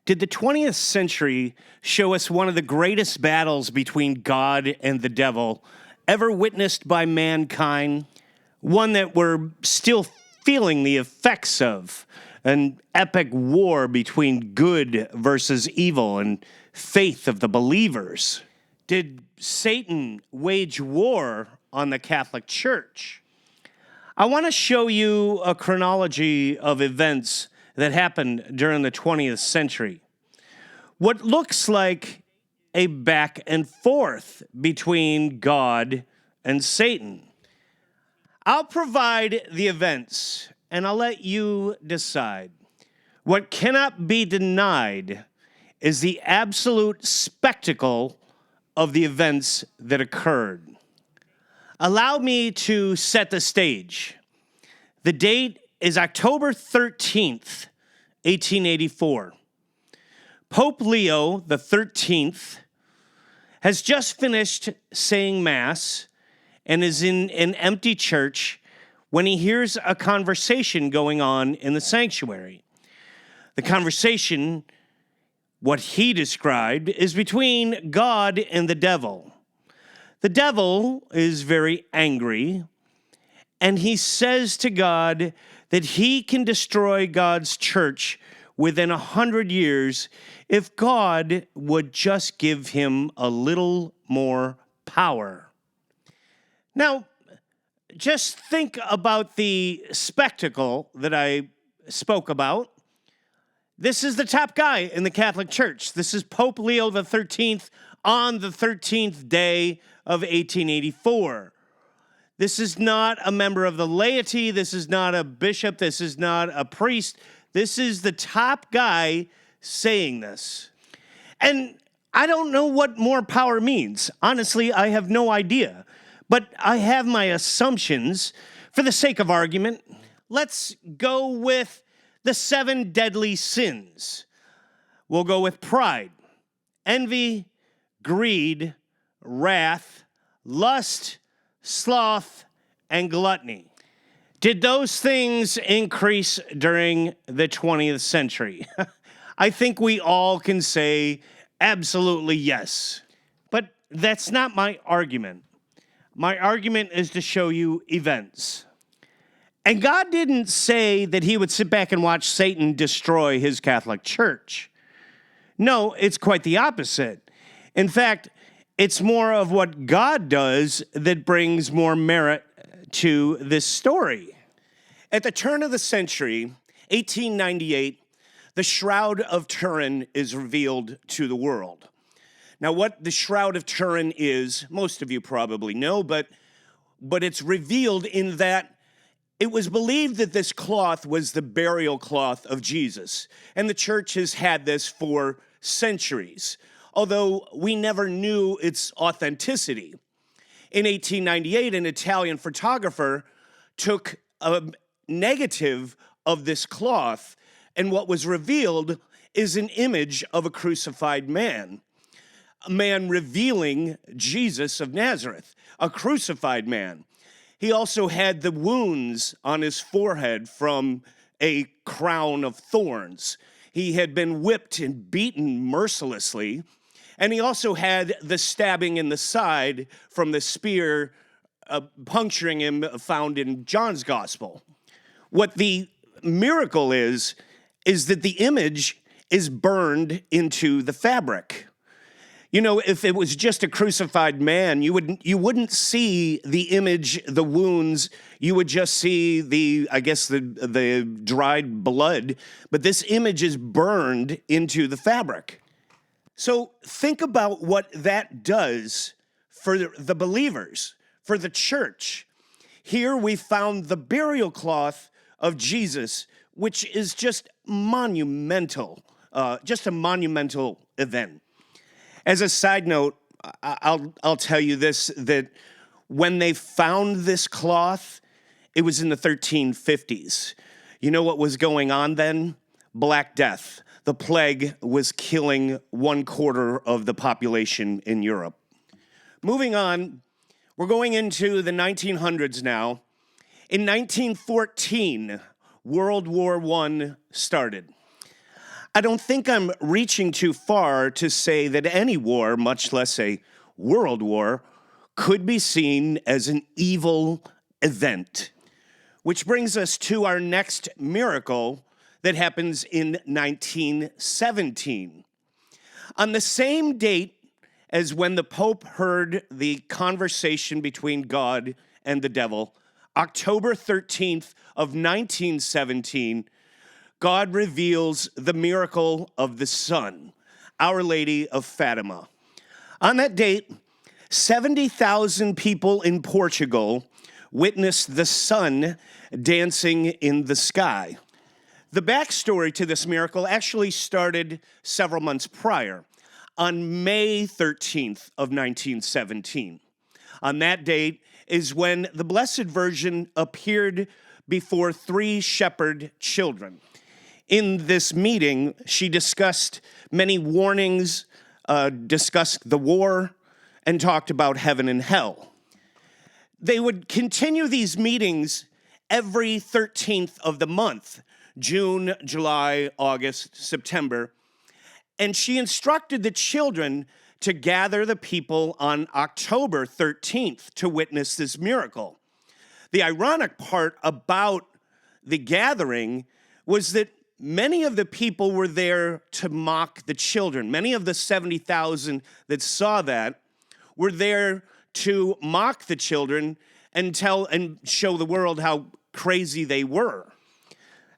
Did the 20th century show us one of the greatest battles between God and the devil ever witnessed by mankind? One that we're still feeling the effects of. An epic war between good versus evil and faith of the believers. Did Satan wage war on the Catholic Church? I want to show you a chronology of events that happened during the 20th century. What looks like a back and forth between God and Satan. I'll provide the events, and I'll let you decide. What cannot be denied is the absolute spectacle of the events that occurred. Allow me to set the stage. The date is October 13th, 1884. Pope Leo XIII has just finished saying Mass and is in an empty church when he hears a conversation going on in the sanctuary. The conversation, what he described, is between God and the devil. The devil is very angry, and he says to God that he can destroy God's church within 100 years if God would just give him a little more power. Now, just think about the spectacle that I spoke about. This is the top guy in the Catholic Church. This is Pope Leo XIII on the 13th day of 1884. This is not a member of the laity. This is not a bishop. This is not a priest. This is the top guy saying this. And I don't know what more power means. Honestly, I have no idea. But I have my assumptions. For the sake of argument, let's go with the 7 deadly sins. We'll go with pride, envy, greed, wrath, lust, sloth, and gluttony. Did those things increase during the 20th century? I think we all can say absolutely yes. But that's not my argument. My argument is to show you events. And God didn't say that he would sit back and watch Satan destroy his Catholic Church. No, it's quite the opposite. In fact, it's more of what God does that brings more merit to this story. At the turn of the century, 1898, the Shroud of Turin is revealed to the world. Now, what the Shroud of Turin is, most of you probably know, but it's revealed in that it was believed that this cloth was the burial cloth of Jesus, and the church has had this for centuries, although we never knew its authenticity. In 1898, an Italian photographer took a negative of this cloth, and what was revealed is an image of a crucified man, a man revealing Jesus of Nazareth, a crucified man. He also had the wounds on his forehead from a crown of thorns. He had been whipped and beaten mercilessly, and he also had the stabbing in the side from the spear puncturing him found in John's gospel. What the miracle is that the image is burned into the fabric. You know, if it was just a crucified man, you wouldn't see the image, the wounds. You would just see the dried blood. But this image is burned into the fabric. So think about what that does for the believers, for the church. Here we found the burial cloth of Jesus, which is just monumental, just a monumental event. As a side note, I'll tell you this, that when they found this cloth, it was in the 1350s. You know what was going on then? Black Death. The plague was killing 1/4 of the population in Europe. Moving on, we're going into the 1900s now. In 1914, World War I started. I don't think I'm reaching too far to say that any war, much less a world war, could be seen as an evil event. Which brings us to our next miracle that happens in 1917. On the same date as when the Pope heard the conversation between God and the devil, October 13th of 1917, God reveals the miracle of the sun, Our Lady of Fatima. On that date, 70,000 people in Portugal witnessed the sun dancing in the sky. The backstory to this miracle actually started several months prior, on May 13th of 1917. On that date is when the Blessed Virgin appeared before 3 shepherd children. In this meeting, she discussed many warnings, discussed the war, and talked about heaven and hell. They would continue these meetings every 13th of the month, June, July, August, September, and she instructed the children to gather the people on October 13th to witness this miracle. The ironic part about the gathering was that many of the people were there to mock the children. Many of the 70,000 that saw that were there to mock the children and tell and show the world how crazy they were.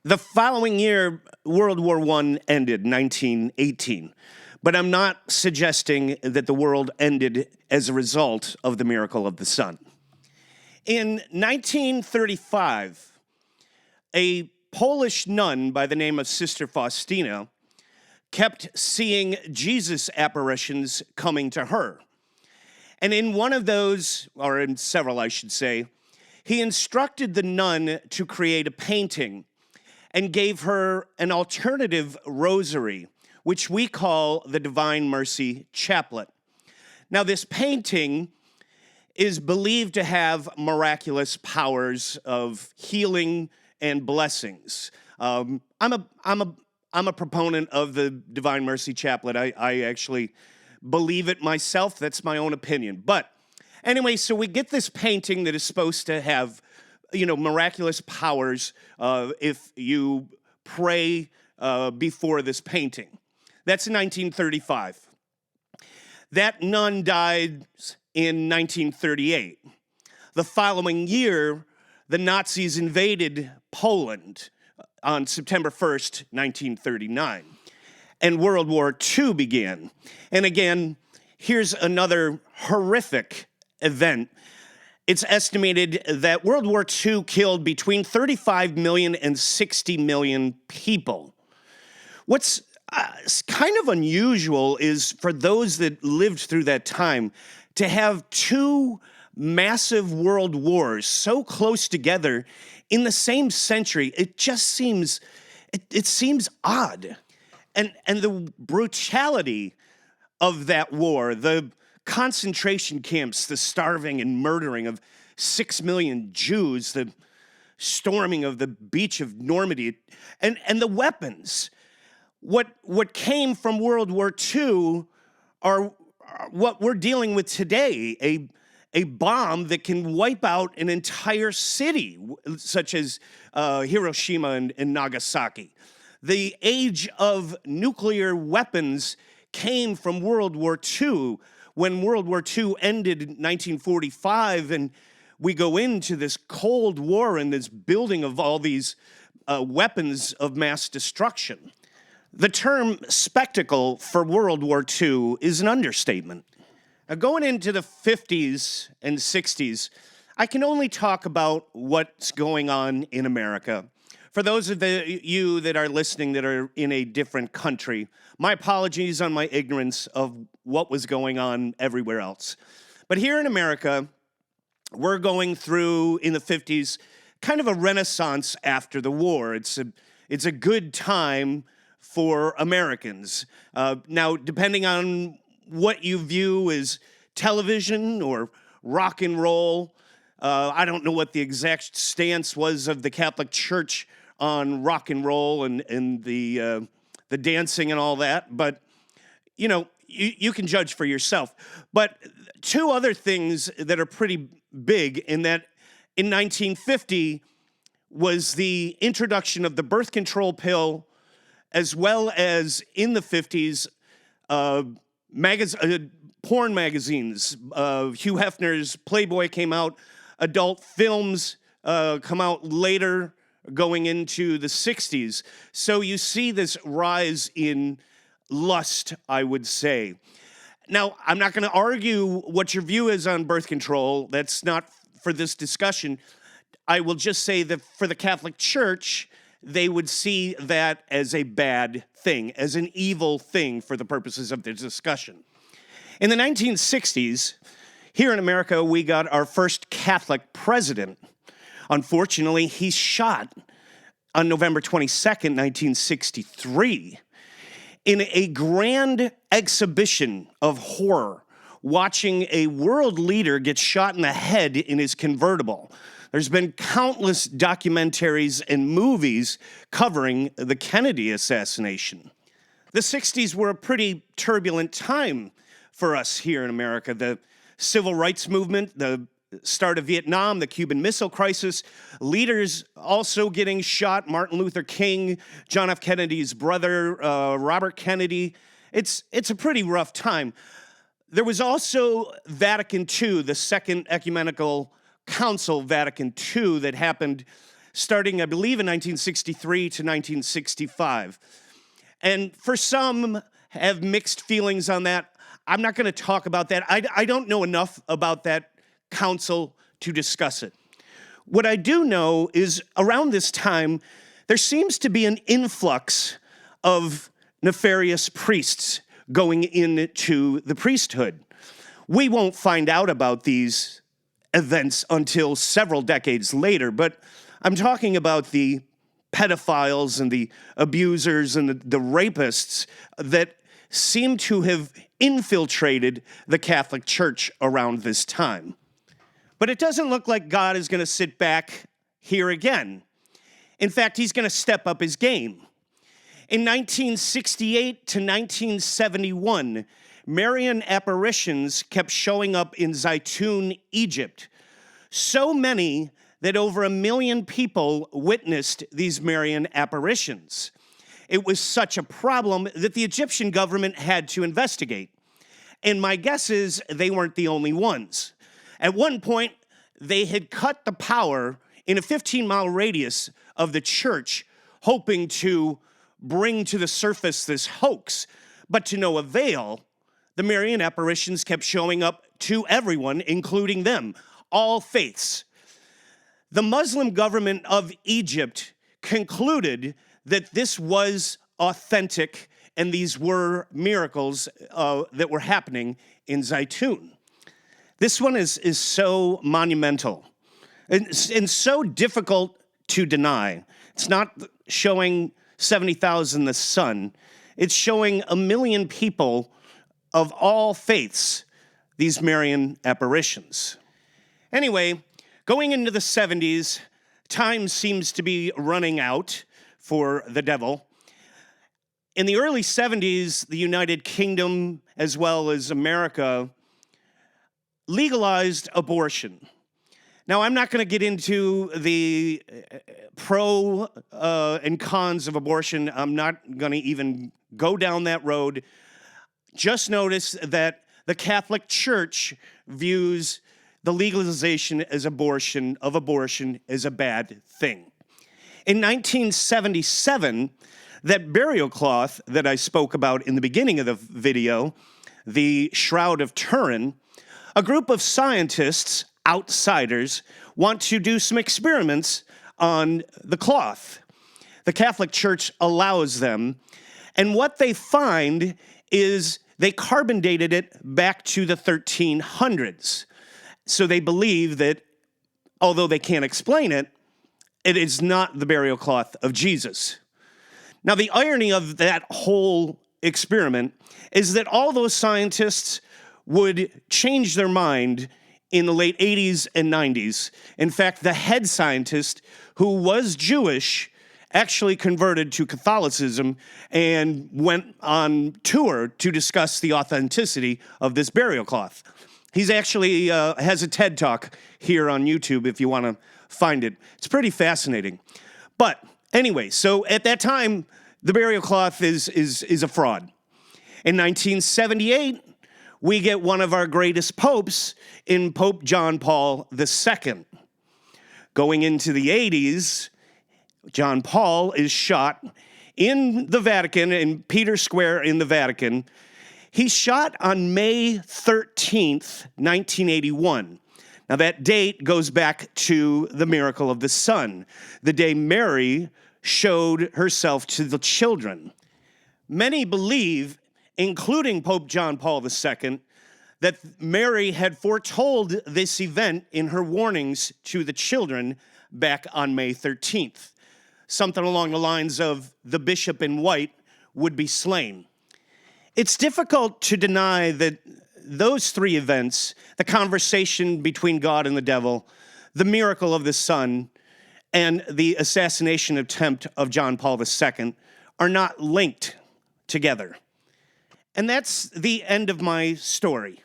The following year, World War I ended, 1918. But I'm not suggesting that the world ended as a result of the miracle of the sun. In 1935, a Polish nun by the name of Sister Faustina kept seeing Jesus apparitions coming to her. And in one of those, or in several, I should say, he instructed the nun to create a painting and gave her an alternative rosary, which we call the Divine Mercy Chaplet. Now, this painting is believed to have miraculous powers of healing and blessings. I'm a proponent of the Divine Mercy Chaplet. I actually believe it myself. That's my own opinion. But anyway, so we get this painting that is supposed to have, miraculous powers if you pray before this painting. That's in 1935. That nun died in 1938. The following year, the Nazis invaded Poland on September 1st, 1939, and World War II began. And again, here's another horrific event. It's estimated that World War II killed between 35 million and 60 million people. What's kind of unusual is for those that lived through that time to have 2 massive world wars so close together in the same century. It just seems, it seems odd. And the brutality of that war, the concentration camps, the starving and murdering of 6 million Jews, the storming of the beach of Normandy, and the weapons. What came from World War II are what we're dealing with today, a bomb that can wipe out an entire city, such as Hiroshima and Nagasaki. The age of nuclear weapons came from World War II. When World War II ended in 1945 and we go into this Cold War and this building of all these weapons of mass destruction. The term spectacle for World War II is an understatement. Now, going into the 50s and 60s, I can only talk about what's going on in America. For those of you that are listening that are in a different country, my apologies on my ignorance of what was going on everywhere else. But here in America, we're going through, in the 50s, kind of a renaissance after the war. It's a good time for Americans. Now, depending on what you view as television or rock and roll, I don't know what the exact stance was of the Catholic Church on rock and roll and the the dancing and all that, but you can judge for yourself. But two other things that are pretty big in that in 1950 was the introduction of the birth control pill, as well as in the 50s, porn magazines. Hugh Hefner's Playboy came out. Adult films come out later, going into the 60s. So you see this rise in lust, I would say. Now, I'm not going to argue what your view is on birth control. That's not for this discussion. I will just say that for the Catholic Church, they would see that as a bad thing, as an evil thing for the purposes of the discussion. In the 1960s, here in America, we got our first Catholic president. Unfortunately, he's shot on November 22nd, 1963. In a grand exhibition of horror, watching a world leader get shot in the head in his convertible. There's been countless documentaries and movies covering the Kennedy assassination. The 60s were a pretty turbulent time for us here in America. The civil rights movement, the start of Vietnam, the Cuban Missile Crisis, leaders also getting shot, Martin Luther King, John F. Kennedy's brother, Robert Kennedy. It's a pretty rough time. There was also Vatican II, the Second Ecumenical Council, Vatican II, that happened starting, I believe, in 1963 to 1965. And for some have mixed feelings on that. I'm not going to talk about that. I don't know enough about that council to discuss it. What I do know is around this time, there seems to be an influx of nefarious priests going into the priesthood. We won't find out about these events until several decades later, but I'm talking about the pedophiles and the abusers and the rapists that seem to have infiltrated the Catholic Church around this time. But it doesn't look like God is going to sit back here again. In fact, he's going to step up his game. In 1968 to 1971, Marian apparitions kept showing up in Zaytun, Egypt. So many that over 1 million people witnessed these Marian apparitions. It was such a problem that the Egyptian government had to investigate. And my guess is they weren't the only ones. At one point, they had cut the power in a 15-mile radius of the church, hoping to bring to the surface this hoax. But to no avail, the Marian apparitions kept showing up to everyone, including them, all faiths. The Muslim government of Egypt concluded that this was authentic and these were miracles that were happening in Zaytun. This one is so monumental and so difficult to deny. It's not showing 70,000 the sun. It's showing 1 million people of all faiths these Marian apparitions. Anyway, going into the 70s, time seems to be running out for the devil. In the early 70s, the United Kingdom, as well as America, legalized abortion. Now, I'm not going to get into the pro and cons of abortion. I'm not going to even go down that road. Just notice that the Catholic Church views the legalization of abortion as a bad thing. In 1977, that burial cloth that I spoke about in the beginning of the video, the Shroud of Turin, a group of scientists, outsiders, want to do some experiments on the cloth. The Catholic Church allows them, and what they find is they carbon dated it back to the 1300s. So they believe that, although they can't explain it, it is not the burial cloth of Jesus. Now, the irony of that whole experiment is that all those scientists would change their mind in the late 80s and 90s. In fact, the head scientist, who was Jewish, actually converted to Catholicism and went on tour to discuss the authenticity of this burial cloth. He's actually has a TED Talk here on YouTube if you want to find it. It's pretty fascinating. But anyway, so at that time, the burial cloth is a fraud. In 1978, we get one of our greatest popes in Pope John Paul II. Going into the 80s, John Paul is shot in the Vatican, in Peter Square in the Vatican. He's shot on May 13th, 1981. Now, that date goes back to the miracle of the Son, the day Mary showed herself to the children. Many believe, including Pope John Paul II, that Mary had foretold this event in her warnings to the children back on May 13th. Something along the lines of the bishop in white would be slain. It's difficult to deny that those three events, the conversation between God and the devil, the miracle of the Son, and the assassination attempt of John Paul II, are not linked together. And that's the end of my story.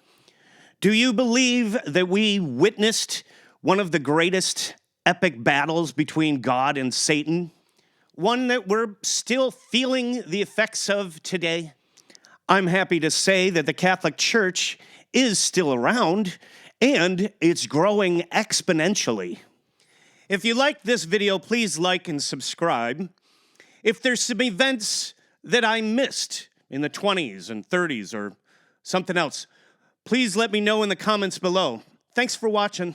Do you believe that we witnessed one of the greatest epic battles between God and Satan? One that we're still feeling the effects of today? I'm happy to say that the Catholic Church is still around, and it's growing exponentially. If you like this video, please like and subscribe. If there's some events that I missed in the 20s and 30s or something else, please let me know in the comments below. Thanks for watching.